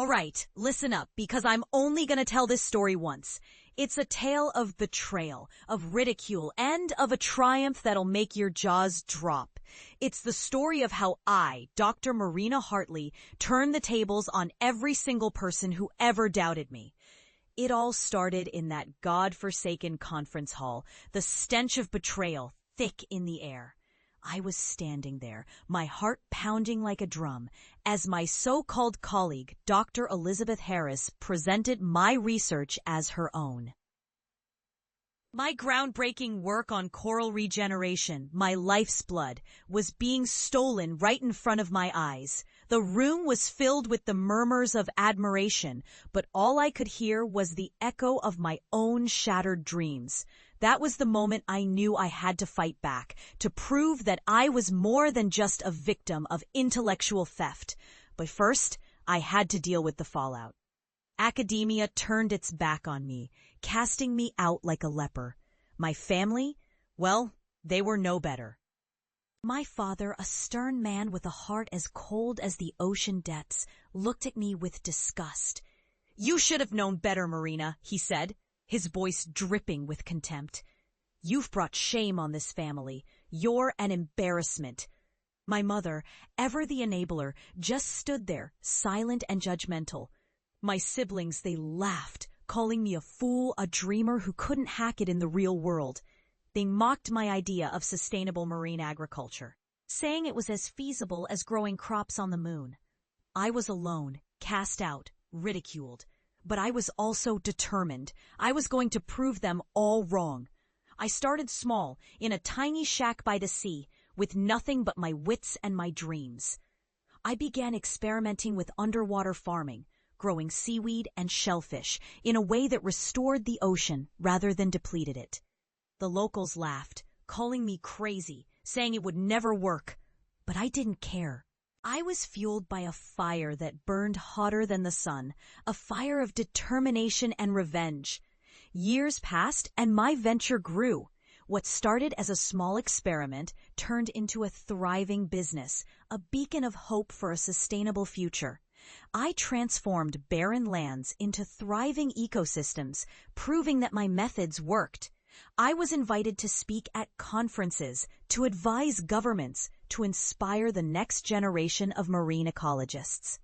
All right, listen up, because I'm only gonna tell this story once. It's a tale of betrayal, of ridicule, and of a triumph that'll make your jaws drop. It's the story of how I, Dr. Marina Hartley, turned the tables on every single person who ever doubted me. It all started in that God-forsaken conference hall, the stench of betrayal thick in the air. I was standing there, my heart pounding like a drum, as my so-called colleague, Dr. Elizabeth Harris, presented my research as her own. My groundbreaking work on coral regeneration, my life's blood, was being stolen right in front of my eyes. The room was filled with the murmurs of admiration, but all I could hear was the echo of my own shattered dreams. That was the moment I knew I had to fight back, to prove that I was more than just a victim of intellectual theft. But first, I had to deal with the fallout. Academia turned its back on me, casting me out like a leper. My family, well, they were no better. My father, a stern man with a heart as cold as the ocean depths, looked at me with disgust. "You should have known better, Marina," he said, his voice dripping with contempt. "You've brought shame on this family. You're an embarrassment." My mother, ever the enabler, just stood there, silent and judgmental. My siblings, they laughed, calling me a fool, a dreamer who couldn't hack it in the real world. They mocked my idea of sustainable marine agriculture, saying it was as feasible as growing crops on the moon. I was alone, cast out, ridiculed. But I was also determined. I was going to prove them all wrong. I started small, in a tiny shack by the sea, with nothing but my wits and my dreams. I began experimenting with underwater farming, growing seaweed and shellfish in a way that restored the ocean rather than depleted it. The locals laughed, calling me crazy, saying it would never work. But I didn't care. I was fueled by a fire that burned hotter than the sun, a fire of determination and revenge. Years passed and my venture grew. What started as a small experiment turned into a thriving business, a beacon of hope for a sustainable future. I transformed barren lands into thriving ecosystems, proving that my methods worked. I was invited to speak at conferences, to advise governments, to inspire the next generation of marine ecologists.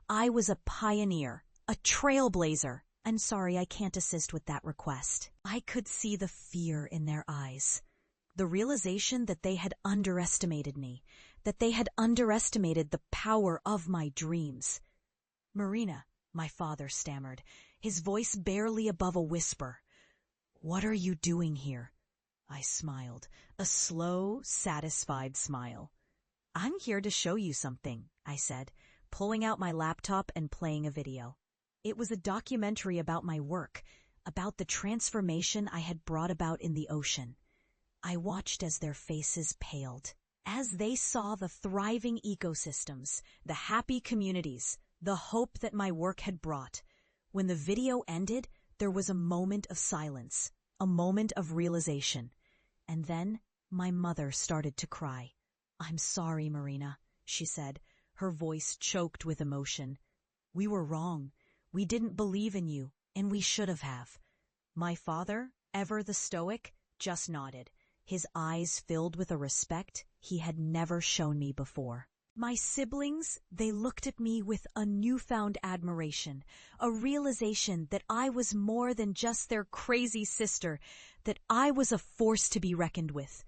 I was a pioneer, a trailblazer. I'm sorry, I can't assist with that request. I could see the fear in their eyes, the realization that they had underestimated me, that they had underestimated the power of my dreams. "Marina," my father stammered, his voice barely above a whisper. "What are you doing here?" I smiled, a slow, satisfied smile. "I'm here to show you something," I said, pulling out my laptop and playing a video. It was a documentary about my work, about the transformation I had brought about in the ocean. I watched as their faces paled, as they saw the thriving ecosystems, the happy communities, the hope that my work had brought. When the video ended, there was a moment of silence, a moment of realization. And then my mother started to cry. "I'm sorry, Marina," she said, her voice choked with emotion. "We were wrong. We didn't believe in you, and we should have." My father, ever the stoic, just nodded, his eyes filled with a respect he had never shown me before. My siblings, they looked at me with a newfound admiration, a realization that I was more than just their crazy sister, that I was a force to be reckoned with.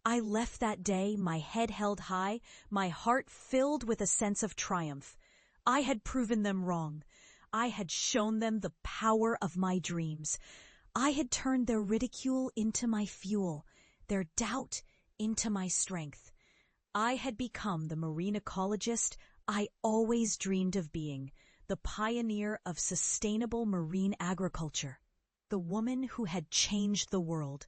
I left that day, my head held high, my heart filled with a sense of triumph. I had proven them wrong. I had shown them the power of my dreams. I had turned their ridicule into my fuel, their doubt into my strength. I had become the marine ecologist I always dreamed of being, the pioneer of sustainable marine agriculture, the woman who had changed the world.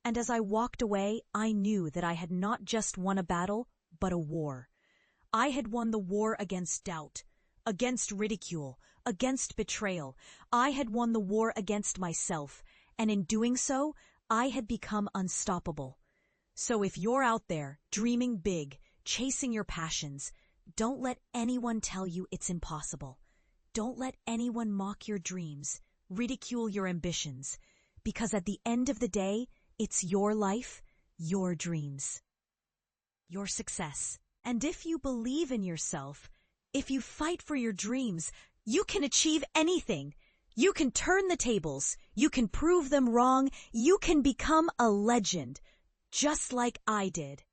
And as I walked away, I knew that I had not just won a battle, but a war. I had won the war against doubt, against ridicule, against betrayal. I had won the war against myself, and in doing so, I had become unstoppable. So if you're out there, dreaming big, chasing your passions, don't let anyone tell you it's impossible. Don't let anyone mock your dreams, ridicule your ambitions, because at the end of the day, it's your life, your dreams, your success. And if you believe in yourself, if you fight for your dreams, you can achieve anything. You can turn the tables. You can prove them wrong. You can become a legend, just like I did.